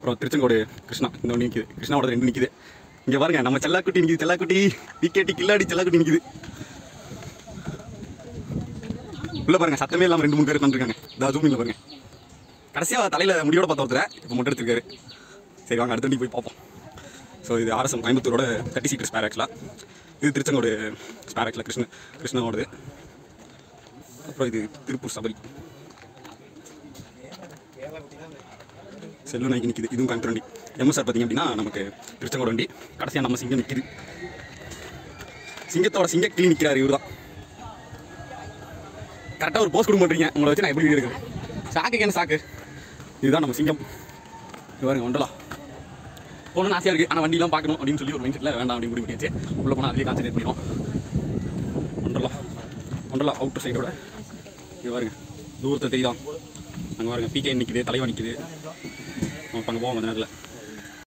அப்புறம் திருச்செங்கோடு கிருஷ்ணா இந்த ஒன்று நிற்கிது, கிருஷ்ணாவோட 2 நிற்கிது. இங்கே பாருங்க நம்ம செல்லாக்குட்டி நிற்கிது, செல்லாக்குட்டி விக்கெட்டி கில்லாடி செல்லாக்குட்டி நிற்கிது. உள்ள பாருங்க சத்தமே இல்லாமல் 2-3 பேர் உட்காந்துருக்காங்க. இதாக ஜூமிங்கில் பாருங்க. கடைசியாக தலையில் முடியோட பார்த்து ஒருத்தர் இப்போ மட்டும் எடுத்துருக்காரு. சரி வாங்க அடுத்த வண்டி போய் பார்ப்போம். ஸோ இது RSM கோயம்புத்தூரோட 30 சீட்டர் ஸ்பேர் ஆக்சுவலாக. இது திருச்செங்கோடு ஸ்பேர் ஆக்சுவலாக கிருஷ்ணாவோடது. அப்புறம் இது திருப்பூர் சபரி செல்லு நாய்க்கு நிற்கிது. இதுவும் கோயம்புத்தூர் வண்டி. MSR பார்த்திங்க அப்படின்னா நமக்கு திருச்செங்கோடு வண்டி. கடைசியாக நம்ம சிங்கம் நிற்கிது. சிங்கத்தோட சிங்க கிளி நிற்கிறார் இவர் தான். கரெக்டாக ஒரு போஸ்ட் கொடுக்க மாட்டீங்க, உங்களை வச்சு நான் எப்படி வீடியோ எடுக்கிறேன். சாக்குக்கு என்ன சாக்கு, இதுதான் நம்ம சிங்கம். இது பாருங்க ஒண்டலா போகணும்னு ஆசையாக இருக்குது, ஆனால் வண்டிலாம் பார்க்கணும் அப்படின்னு சொல்லி ஒரு மைண்ட் செட்டில் வேண்டாம் அப்படின்னு முடிவு பண்ணியாச்சு. உள்ளே போனால் அதிலே கான்சன்ட்ரேட் பண்ணிடும். ஒண்டலா அவுட்டர் சைடோட இது பாருங்க தூரத்தை தெரியுதான். அங்கே பாருங்க PK நிற்கிது, தலைவா நிற்கிது. நம்ம அங்கே போவோம் அந்த நேரத்தில்.